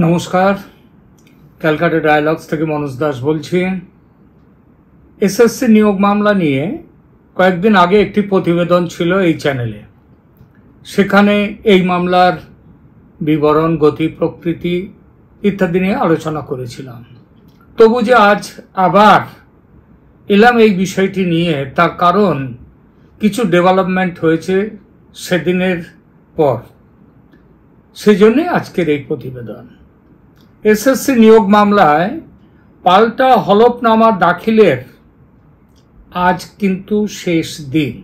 নমস্কার, ক্যালকাটা ডায়ালগস থেকে মনোজ দাস বলছি। এসএসসি নিয়োগ মামলা নিয়ে কয়েকদিন আগে একটি প্রতিবেদন ছিল এই চ্যানেলে। সেখানে এই মামলার বিবরণ, গতি, প্রকৃতি ইত্যাদি নিয়ে আলোচনা করেছিলাম। তবু যে আজ আবার এলাম এই বিষয়টি নিয়ে, তার কারণ কিছু ডেভেলপমেন্ট হয়েছে সেদিনের পর। সেজন্যে আজকের এই প্রতিবেদন। এসএসসি নিয়োগ মামলায় পাল্টা হলফনামা দাখিলের আজ কিন্তু শেষ দিন।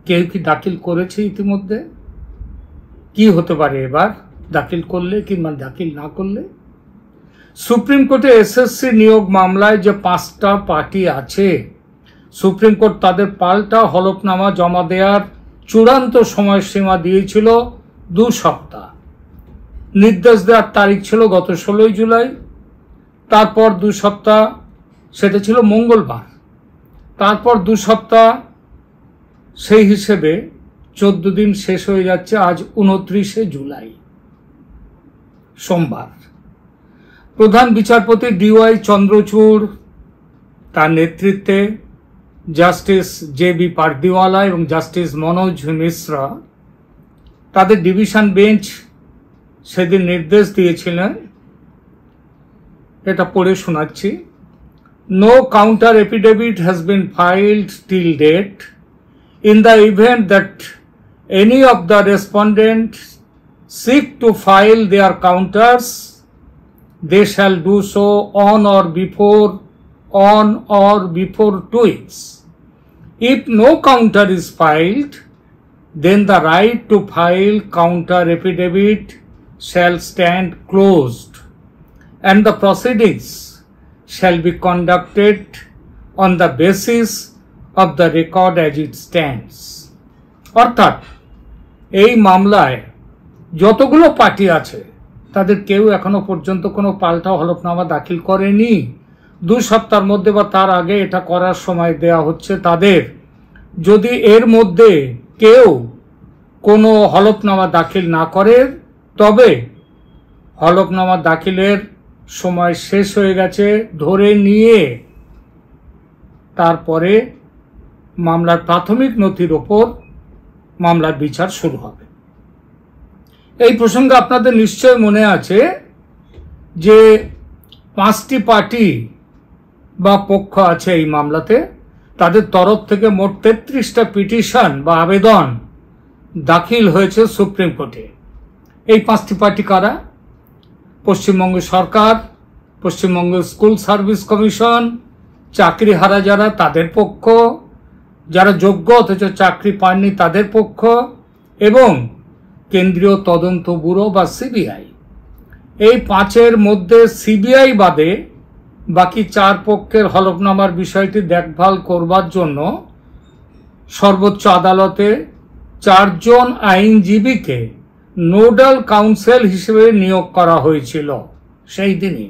কেউ কি দাখিল করেছে ইতিমধ্যে? কি হতে পারে এবার দাখিল করলে কিংবা দাখিল না করলে? সুপ্রিম কোর্টে এসএসসি নিয়োগ মামলায় যে 5টা পার্টি আছে, সুপ্রিম কোর্ট তাদের পাল্টা হলফনামা জমা দেওয়ার চূড়ান্ত সময়সীমা দিয়েছিল 2 সপ্তাহ। নির্দেশ দেওয়ার তারিখ ছিল গত 16 জুলাই। তারপর 2 সপ্তাহ, সেটা ছিল মঙ্গলবার। তারপর 2 সপ্তাহ, সেই হিসেবে 14 দিন শেষ হয়ে যাচ্ছে আজ 29শে জুলাই, সোমবার। প্রধান বিচারপতি ডিওয়াই চন্দ্রচূড়, তার নেতৃত্বে জাস্টিস জে.বি. পারদিওয়ালা এবং জাস্টিস মনোজ মিশ্রা, তাদের ডিভিশন বেঞ্চ সেদিন নির্দেশ দিয়েছিলেন, এটা পড়ে শোনাচ্ছি। No counter affidavit has been filed till date. In the event that any of the respondents seek to file their counters, they shall do so on or before 2 weeks. If no counter is filed, then the right to file counter affidavit shall stand closed, and the proceedings shall be conducted on the basis of the record as it stands. অর্থাৎ এই মামলায় যতগুলো party আছে তাদের কেউ এখনো পর্যন্ত কোনো পাল্টা হলফনামা দাখিল করেনি। 2 সপ্তাহের মধ্যে বা তার আগে এটা করার সময় দেয়া হচ্ছে তাদের। যদি এর মধ্যে কেউ কোনো হলফনামা দাখিল না করে, তবে হলফনামা দাখিলের সময় শেষ হয়ে গেছে ধরে নিয়ে তারপরে মামলার প্রাথমিক নথির ওপর মামলার বিচার শুরু হবে। এই প্রসঙ্গে আপনাদের নিশ্চয় মনে আছে যে 5টি পার্টি বা পক্ষ আছে এই মামলাতে। তাদের তরফ থেকে মোট 33টা পিটিশন বা আবেদন দাখিল হয়েছে সুপ্রিম কোর্টে। এই 5টি পার্টি কারা? পশ্চিমবঙ্গ সরকার, পশ্চিমবঙ্গ স্কুল সার্ভিস কমিশন, চাকরিহারা যারা তাদের পক্ষ, যারা যোগ্য অথচ চাকরি পাননি তাদের পক্ষ, এবং কেন্দ্রীয় তদন্ত ব্যুরো বা সিবিআই। এই 5-এর মধ্যে সিবিআই বাদে বাকি 4 পক্ষের হলফনামার বিষয়টি দেখভাল করবার জন্য সর্বোচ্চ আদালতে 4 জন আইনজীবীকে নোডাল কাউন্সিল হিসেবে নিয়োগ করা হয়েছিল সেই দিনই।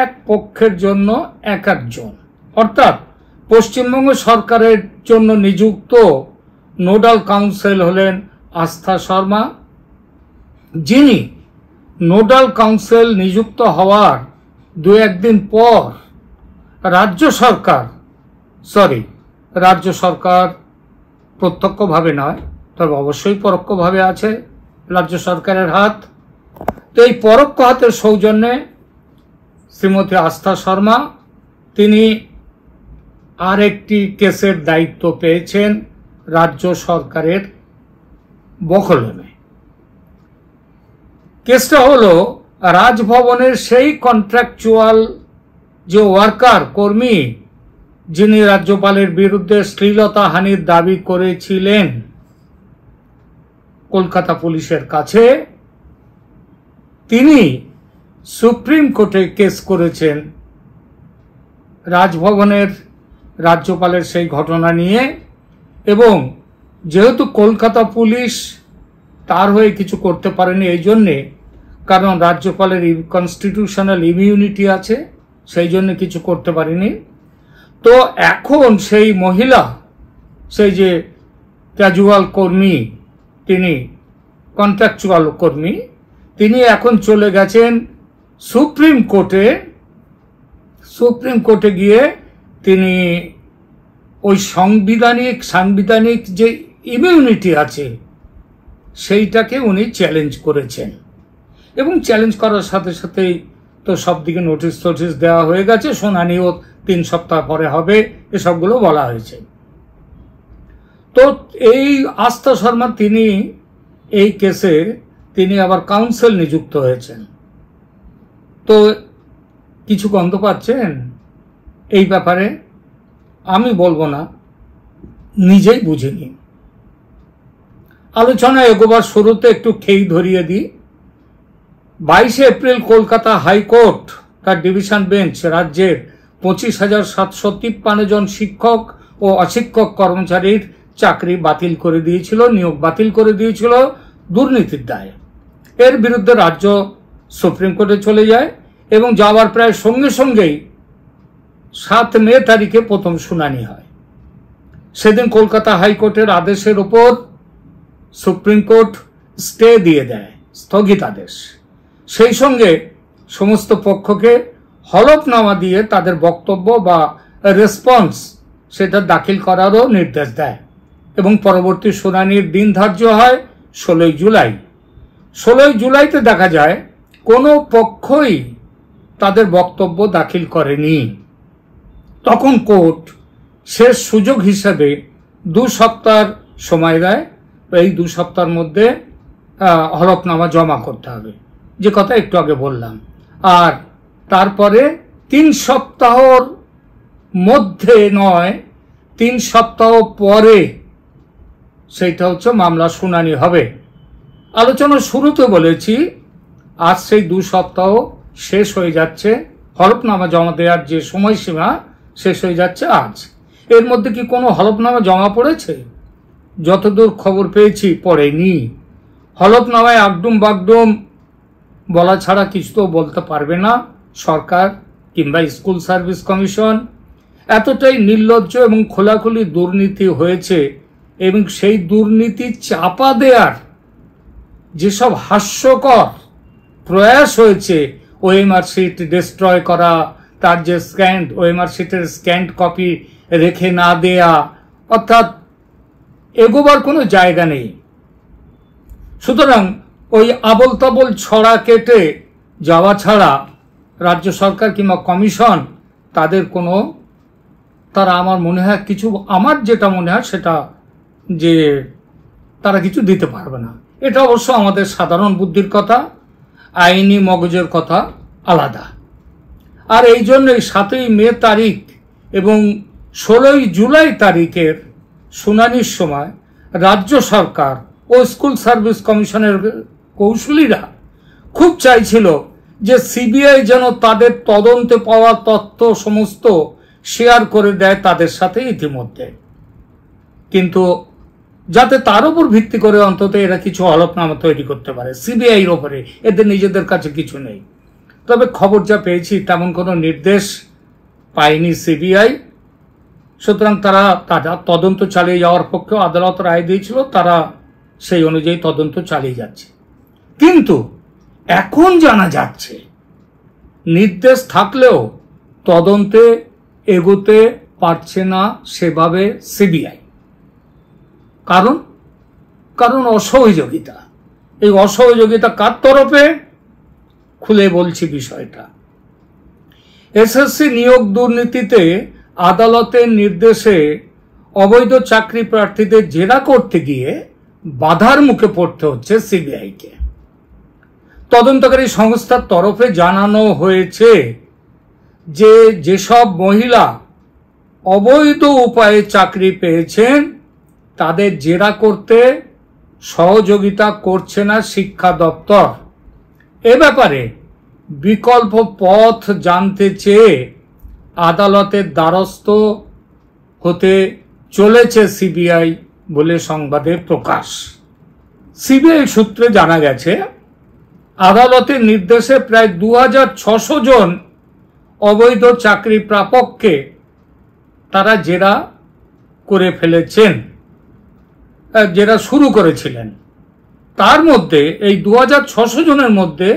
এক পক্ষের জন্য 1 জন। অর্থাৎ পশ্চিমবঙ্গ সরকারের জন্য নিযুক্ত নোডাল কাউন্সিল হলেন আস্থা শর্মা, যিনি নোডাল কাউন্সিল নিযুক্ত হওয়ার 2-1 দিন পর রাজ্য সরকার প্রত্যক্ষভাবে নয়, তবে অবশ্যই পরোক্ষভাবে আছে রাজ্য সরকারের হাত। তো এই পরোক্ষ হাতের সৌজন্যে শ্রীমতী আস্থা শর্মা তিনি আরেকটি কেসের দায়িত্ব পেয়েছেন রাজ্য সরকারের বখলমে। কেসটা হলো রাজভবনের সেই কন্ট্রাকচুয়াল যে ওয়ার্কার কর্মী, যিনি রাজ্যপালের বিরুদ্ধে শ্লীলতাহানির দাবি করেছিলেন কলকাতা পুলিশের কাছে, তিনি সুপ্রিম কোর্টে কেস করেছেন রাজভবনের রাজ্যপালের সেই ঘটনা নিয়ে। এবং যেহেতু কলকাতা পুলিশ তার হয়ে কিছু করতে পারেনি এই জন্যে, কারণ রাজ্যপালের কনস্টিটিউশনাল ইমিউনিটি আছে, সেই জন্য কিছু করতে পারেনি। তো এখন সেই মহিলা, সেই যে ক্যাজুয়াল কর্মী, তিনি কন্ট্রাকচুয়াল কর্মী, তিনি এখন চলে গেছেন সুপ্রিম কোর্টে গিয়ে তিনি ওই সাংবিধানিক যে ইমিউনিটি আছে সেইটাকে উনি চ্যালেঞ্জ করেছেন, এবং চ্যালেঞ্জ করার সাথে সাথেই তো সব দিকে নোটিশ দেওয়া হয়ে গেছে, শুনানিও 3 সপ্তাহ পরে হবে, এসবগুলো বলা হয়েছে। তো এই আস্থা শর্মা তিনি এই কেসে তিনি আবার কাউন্সিল নিযুক্ত হয়েছেন। তো কিছু গন্ধ পাচ্ছেন এই ব্যাপারে? আমি বলবো না, নিজেই বুঝে নিন। আলোচনা এগোবার শুরুতে একটু খেই ধরিয়ে দিই। 22 এপ্রিল কলকাতা হাইকোর্ট তার ডিভিশন বেঞ্চ রাজ্যের 25,753 জন শিক্ষক ও অশিক্ষক কর্মচারীর চাকরি বাতিল করে দিয়েছিল, নিয়োগ বাতিল করে দিয়েছিল দুর্নীতির দায়ে। এর বিরুদ্ধে রাজ্য সুপ্রিম কোর্টে চলে যায় এবং যাওয়ার প্রায় সঙ্গে সঙ্গেই 7 মে তারিখে প্রথম শুনানি হয়। সেদিন কলকাতা হাইকোর্টের আদেশের ওপর সুপ্রিম কোর্ট স্টে দিয়ে দেয়, স্থগিতাদেশ। সেই সঙ্গে সমস্ত পক্ষকে হলফনামা দিয়ে তাদের বক্তব্য বা রেসপন্স সেটা দাখিল করারও নির্দেশ দেয়, এবং পরবর্তী শুনানির দিন ধার্য হয় 16 জুলাই। 16 জুলাইতে দেখা যায় কোনো পক্ষই তাদের বক্তব্য দাখিল করেনি। তখন কোর্ট শেষ সুযোগ হিসেবে 2 সপ্তাহ সময় দেয়, এই 2 সপ্তাহের মধ্যে হলফনামা জমা করতে হবে, যে কথা একটু আগে বললাম। আর তারপরে 3 সপ্তাহর মধ্যে নয়, 3 সপ্তাহ পরে সেইটা হচ্ছে মামলা শুনানি হবে। আলোচনার শুরুতে বলেছি আজ সেই 2 সপ্তাহ শেষ হয়ে যাচ্ছে, হলফনামা জমা দেওয়ার যে সময়সীমা শেষ হয়ে যাচ্ছে আজ। এর মধ্যে কি কোনো হলফনামা জমা পড়েছে? যতদূর খবর পেয়েছি পড়েনি। হলফনামায় আগডুম বাগডুম বলা ছাড়া কিছু তো বলতে পারবে না সরকার কিংবা স্কুল সার্ভিস কমিশন। এতটাই নির্লজ্জ এবং খোলাখুলি দুর্নীতি হয়েছে, এবং সেই দুর্নীতি চাপা দেওয়ার যেসব হাস্যকর প্রয়াস হয়েছে, ওএমআর শিট ডিস্ট্রয় করা, তার যে ওএমআর শিটের স্ক্যান্ড কপি রেখে না দেয়া, অর্থাৎ এগোবার কোনো জায়গা নেই। সুতরাং ওই আবল তাবল ছড়া কেটে যাওয়া ছাড়া রাজ্য সরকার কিংবা কমিশন তারা আমার মনে হয় কিছু, আমার যেটা মনে হয় সেটা যে তারা কিছু দিতে পারবে না। এটা অবশ্য আমাদের সাধারণ বুদ্ধির কথা, আইনি মগজের কথা আলাদা। আর এই জন্যই 7 মে তারিখ এবং 16 জুলাই তারিখের শুনানির সময় রাজ্য সরকার ও স্কুল সার্ভিস কমিশনের কৌশলীরা খুব চাইছিল যে সিবিআই যেন তাদের তদন্তে পাওয়া তথ্য সমস্ত শেয়ার করে দেয় তাদের সাথে ইতিমধ্যে, কিন্তু যাতে তার উপর ভিত্তি করে অন্তত এরা কিছু হলফনামা তৈরি করতে পারে। সিবিআইয়ের ওপরে এদের নিজেদের কাছে কিছু নেই। তবে খবর যা পেয়েছি তেমন কোনো নির্দেশ পায়নি সিবিআই। সুতরাং তারা তদন্ত চালিয়ে যাওয়ার পক্ষেও আদালত রায় দিয়েছিল, তারা সেই অনুযায়ী তদন্ত চালিয়ে যাচ্ছে। কিন্তু এখন জানা যাচ্ছে নির্দেশ থাকলেও তদন্তে এগোতে পারছে না সেভাবে সিবিআই। কারণ অসহযোগিতা। এই অসহযোগিতা কার তরফে? খুলে বলছি বিষয়টা। এসএসসি নিয়োগ দুর্নীতিতে আদালতের নির্দেশে অবৈধ চাকরি প্রার্থীদের জেরা করতে গিয়ে বাধার মুখে পড়তে হচ্ছে সিবিআইকে। তদন্তকারী সংস্থার তরফে জানানো হয়েছে যে যেসব মহিলা অবৈধ উপায়ে চাকরি পেয়েছেন তাদের জেরা করতে সহযোগিতা করছে না শিক্ষা দপ্তর। এ ব্যাপারে বিকল্প পথ জানতে চেয়ে আদালতের দ্বারস্থ হতে চলেছে সিবিআই বলে সংবাদে প্রকাশ। সিবিআই সূত্রে জানা গেছে আদালতের নির্দেশে প্রায় 2600 জন অবৈধ চাকরি প্রাপককে তারা জেরা করে ফেলেছেন, জেরা শুরু করেছিলেন। তার মধ্যে এই 2600 জনের মধ্যে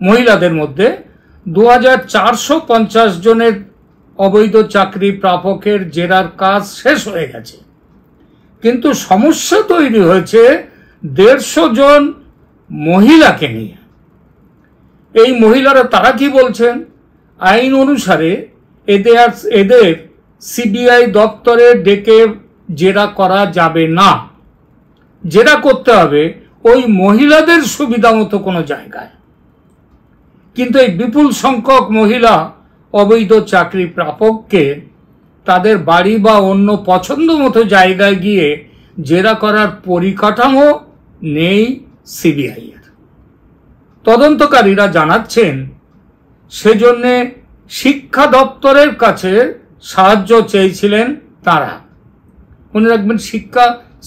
মহিলাদের মধ্যে 2450 জনের অবৈধ চাকরি প্রাপকের জেরার কাজ শেষ হয়ে গেছে, কিন্তু সমস্যা তৈরি হয়েছে 150 জন মহিলাকে নিয়ে। এই মহিলারা তারা কি বলছেন, আইন অনুসারে এদের সিবিআই দপ্তরে ডেকে জেরা করা যাবে না, জেরা করতে হবে ওই মহিলাদের সুবিধা মতো কোনো জায়গায়। কিন্তু এই বিপুল সংখ্যক মহিলা অবৈধ চাকরি প্রাপককে তাদের বাড়ি বা অন্য পছন্দ মতো জায়গায় গিয়ে জেরা করার পরিকাঠামো নেই সিবিআই এর। তদন্তকারীরা জানাচ্ছেন সেজন্য শিক্ষা দপ্তরের কাছে সাহায্য চেয়েছিলেন তারা। মনে রাখবেন,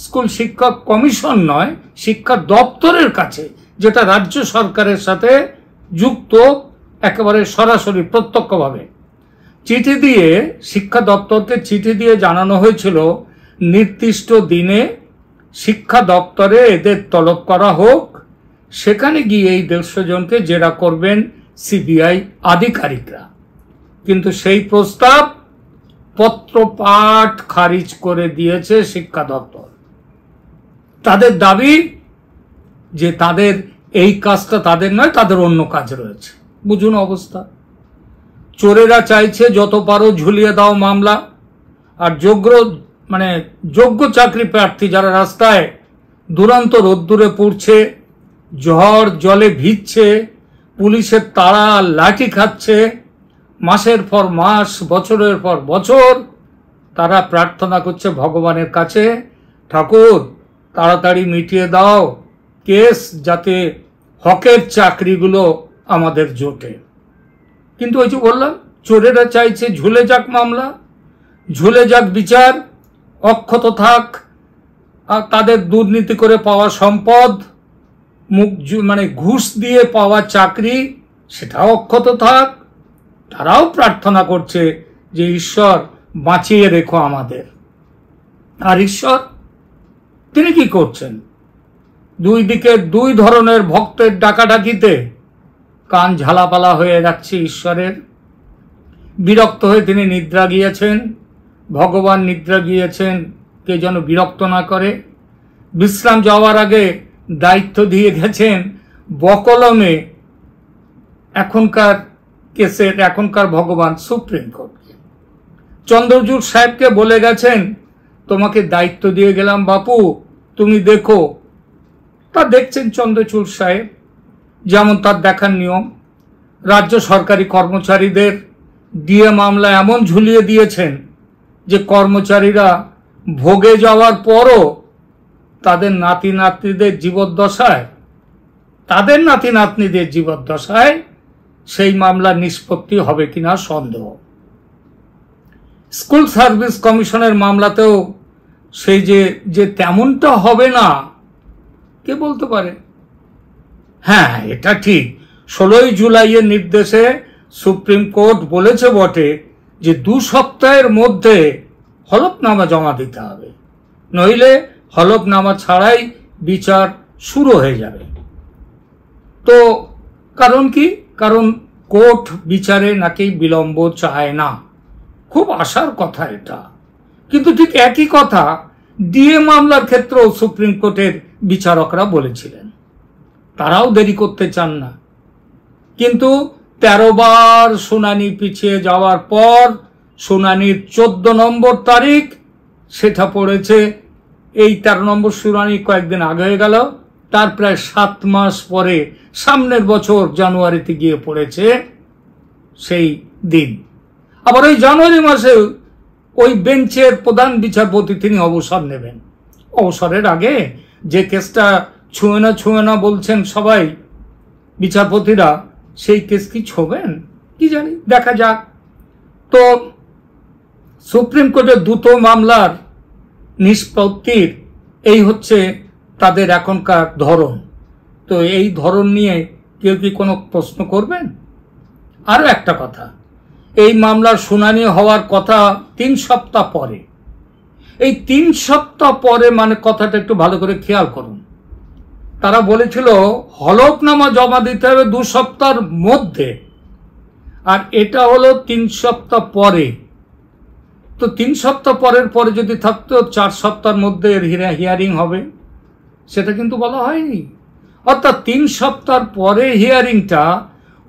স্কুল শিক্ষা কমিশন নয়, শিক্ষা দপ্তরের কাছে, যেটা রাজ্য সরকারের সাথে যুক্ত একেবারে সরাসরি প্রত্যক্ষভাবে। চিঠি দিয়ে, শিক্ষা দপ্তরকে চিঠি দিয়ে জানানো হয়েছিল নির্দিষ্ট দিনে শিক্ষা দপ্তরে এদের তলব করা হোক, সেখানে গিয়ে এই 150 জনকে জেরা করবেন সিবিআই আধিকারিকরা। কিন্তু সেই প্রস্তাব পত্রপাঠ খারিজ করে দিয়েছে শিক্ষা দপ্তর। তাদের দাবি যে তাদের এই কাজটা তাদের নয়, তাদের অন্য কাজ রয়েছে। বুঝুন অবস্থা। চোরেরা চাইছে যত পারো ঝুলিয়ে দাও মামলা, আর যোগ্য চাকরি প্রার্থী যারা রাস্তায় দুরন্ত রোদ্দুরে পড়ছে, ঝড় জলে ভিজছে, পুলিশের তাড়া লাঠি খাচ্ছে, মাসের পর মাস, বছরের পর বছর তারা প্রার্থনা করছে ভগবানের কাছে, ঠাকুর তাড়াতাড়ি মিটিয়ে দাও কেস, যাতে হকের চাকরিগুলো আমাদের জোটে। কিন্তু ওই যে বললাম, চোরেরা চাইছে ঝুলে যাক মামলা, ঝুলে যাক বিচার, অক্ষত থাক তাদের দুর্নীতি করে পাওয়া সম্পদ, ঘুষ দিয়ে পাওয়া চাকরি, সেটাও অক্ষত থাক। তারাও প্রার্থনা করছে যে ঈশ্বর বাঁচিয়ে রেখো আমাদের। আর ঈশ্বর তিনি কি করছেন? দুই দিকে দুই ধরনের ভক্তের ডাকাডাকিতে কান ঝালাপালা হয়ে যাচ্ছে ঈশ্বরের। বিরক্ত হয়ে তিনি নিদ্রা গিয়েছেন, ভগবান নিদ্রা গিয়েছেন, কে যেন বিরক্ত না করে। বিশ্রাম যাওয়ার আগে দায়িত্ব দিয়ে গেছেন বকলমে এখনকার ভগবান সুপ্রিম কোর্টকে। চন্দ্রচূড় সাহেবকে বলে গেছেন, তোমাকে দায়িত্ব দিয়ে গেলাম বাপু, তুমি দেখো। তা দেখছেন চন্দ্রচূড় সাহেব, যেমন তার দেখার নিয়ম। রাজ্য সরকারি কর্মচারীদের ডিএ মামলা এমন ঝুলিয়ে দিয়েছেন যে কর্মচারীরা ভোগে যাওয়ার পরও তাদের নাতি নাতনিদের জীবদ্দশায় সেই মামলা নিষ্পত্তি হবে কিনা সন্দেহ। স্কুল সার্ভিস কমিশনের মামলাতেও সেই যে তেমনটা হবে না, কে বলতে পারে? হ্যাঁ, এটা ঠিক, 16 জুলাইয়ের নির্দেশে সুপ্রিম কোর্ট বলেছে বটে যে 2 সপ্তাহের মধ্যে হলফনামা জমা দিতে হবে, নইলে হলফনামা ছাড়াই বিচার শুরু হয়ে যাবে। তো কারণ কি? কারণ কোর্ট বিচারে নাকি বিলম্ব চায় না। খুব আশার কথা এটা। কিন্তু ঠিক একই কথা ডিএ মামলার ক্ষেত্রেও সুপ্রিম কোর্টের বিচারকরা বলেছিলেন, তারাও দেরি করতে চান না। কিন্তু 13 বার শুনানি পিছিয়ে যাওয়ার পর শুনানির 14 নম্বর তারিখ, সেটা পড়েছে এই 13 নম্বর শুনানি কয়েকদিন আগে হয়ে গেল, তার প্রায় 7 মাস পরে সামনের বছর জানুয়ারিতে গিয়ে পড়েছে সেই দিন। আবার ওই জানুয়ারি মাসে ওই বেঞ্চের প্রধান বিচারপতি তিনি অবসর নেবেন। অবসরের আগে যে কেসটা ছুঁয়ে না বলছেন সবাই বিচারপতিরা, সেই কেস কি ছোবেন কি জানি, দেখা যাক। তো সুপ্রিম কোর্টের দ্রুত মামলার নিষ্পত্তির এই হচ্ছে তাদের এখনকার ধরন। তো এই ধরন নিয়ে কেউ কি কোনো প্রশ্ন করবেন? আরো একটা কথা, এই মামলার শুনানি হওয়ার কথা 3 সপ্তাহ পরে। এই 3 সপ্তাহ পরে মানে কথাটা একটু ভালো করে খেয়াল করুন। তারা বলেছিল হলফনামা জমা দিতে হবে 2 সপ্তাহের মধ্যে, আর এটা হলো 3 সপ্তাহ পরে। তো 3 সপ্তাহ পরে যদি থাকতো 4 সপ্তাহের মধ্যে এর হিয়ারিং হবে, সেটা কিন্তু বলা হয়নি। অর্থাৎ 3 সপ্তাহ পরে হিয়ারিংটা,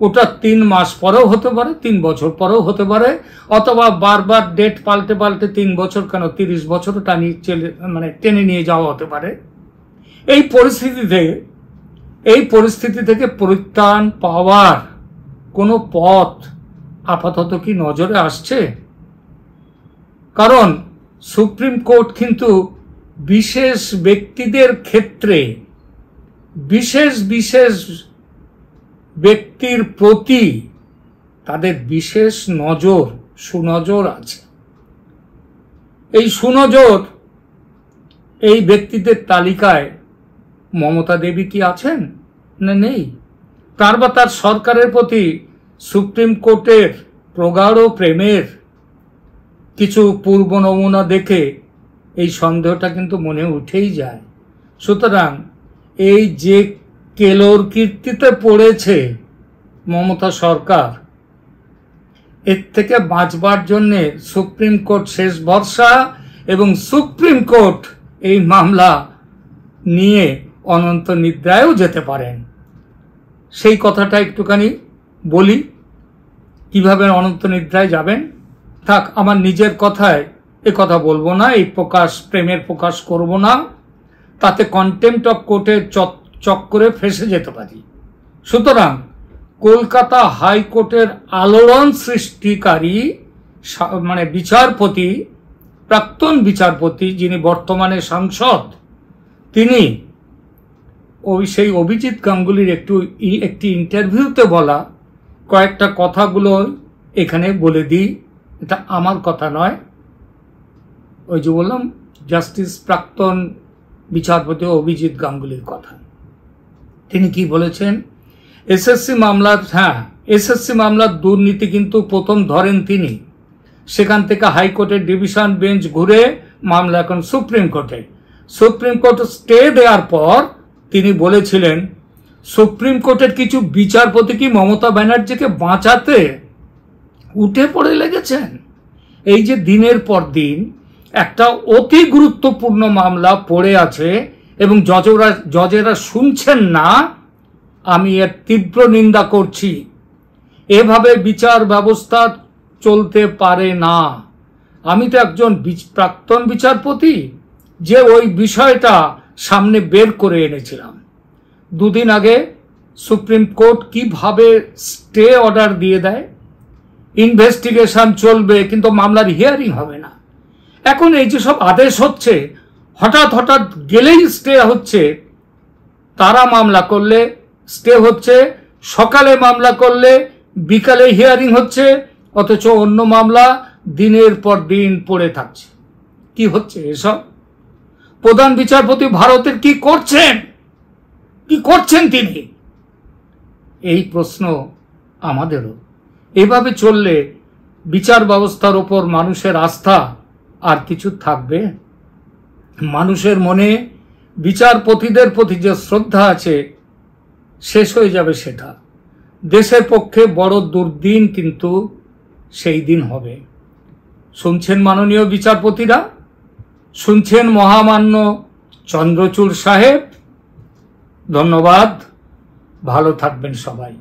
ওটা 3 মাস পরেও হতে পারে, 3 বছর পরেও হতে পারে, অথবা বারবার ডেট পাল্টে 3 বছর কেন 30 বছরও টেনে নিয়ে যাওয়া হতে পারে। এই পরিস্থিতি থেকে পরিত্রাণ পাওয়ার কোনো পথ আপাতত কি নজরে আসছে? কারণ সুপ্রিম কোর্ট কিন্তু বিশেষ ব্যক্তিদের ক্ষেত্রে বিশেষ ব্যক্তির প্রতি তাদের বিশেষ সুনজর আছে। এই সুনজর এই ব্যক্তিদের তালিকায় মমতা দেবী কি আছেন? না, নেই। তার বা তার সরকারের প্রতি সুপ্রিম কোর্টের প্রগাঢ় প্রেমের কিছু পূর্ব নমুনা দেখে এই সন্দেহটা কিন্তু মনে উঠেই যায়। সুতরাং এই যে কেলোর কীর্তিতে পড়েছে মমতা সরকার, এর থেকে বাঁচবার জন্যে সুপ্রিম কোর্ট শেষ ভরসা, এবং সুপ্রিম কোর্ট এই মামলা নিয়ে অনন্ত নিদ্রায়ও যেতে পারেন। সেই কথাটা একটুখানি বলি, কিভাবে অনন্ত নিদ্রায় যাবেন। থাক, আমার নিজের কথায় এ কথা বলবো না, এই প্রেমের প্রকাশ করব না, তাতে কন্টেম্পট অফ কোর্টের চক্করে ফেসে যেতে পারি। সুতরাং কলকাতা হাইকোর্টের আলোড়ন সৃষ্টিকারী বিচারপতি, প্রাক্তন বিচারপতি যিনি বর্তমানে সাংসদ, তিনি সেই অভিজিৎ গাঙ্গুলির একটি ইন্টারভিউতে বলা কয়েকটা কথাগুলো এখানে বলে দিই। এটা আমার কথা নয়, ওই যে বললাম জাস্টিস প্রাক্তন বিচারপতি অভিজিৎ গাঙ্গুলির কথা। তিনি কি বলেছেন? এসএসসি মামলার দুর্নীতি কিন্তু প্রথম ধরেন তিনি, সেখান থেকে হাইকোর্টের ডিভিশন বেঞ্চ ঘুরে মামলা এখন সুপ্রিম কোর্টে। সুপ্রিম কোর্ট স্টে দেওয়ার পর তিনি বলেছিলেন সুপ্রিম কোর্টের কিছু বিচারপতি কি মমতা ব্যানার্জিকে বাঁচাতে উঠে পড়ে লেগেছেন। এই যে দিনের পর দিন একটা অতি গুরুত্বপূর্ণ মামলা পড়ে আছে এবং জজেরা শুনছেন না, আমি এর তীব্র নিন্দা করছি। এভাবে বিচার ব্যবস্থা চলতে পারে না। আমি তো একজন প্রাক্তন বিচারপতি যে ওই বিষয়টা সামনে বের করে এনেছিলাম। 2 দিন আগে সুপ্রিম কোর্ট কিভাবে স্টে অর্ডার দিয়ে দেয়, ইনভেস্টিগেশন চলবে কিন্তু মামলার হিয়ারিং হবে না। এখন এই যে সব আদেশ হচ্ছে, হঠাৎ গেলেই স্টে হচ্ছে। তারা মামলা করলে স্টে হচ্ছে, সকালে মামলা করলে বিকালে হিয়ারিং হচ্ছে, অথচ অন্য মামলা দিনের পর দিন পড়ে থাকছে। কি হচ্ছে এসব? প্রধান বিচারপতি ভারতের কি করছেন তিনি? এই প্রশ্ন আমাদেরও। এভাবে চললে বিচার ব্যবস্থার উপর মানুষের আস্থা আর কিছু থাকবে? মানুষের মনে বিচারপতিদের প্রতি যে শ্রদ্ধা আছে শেষ হয়ে যাবে সেটা। দেশের পক্ষে বড় দুর্দিন কিন্তু সেই দিন হবে। শুনছেন মাননীয় বিচারপতিরা, শুনছেন মহামান্য চন্দ্রচূড় সাহেব, ধন্যবাদ। ভালো থাকবেন সবাই।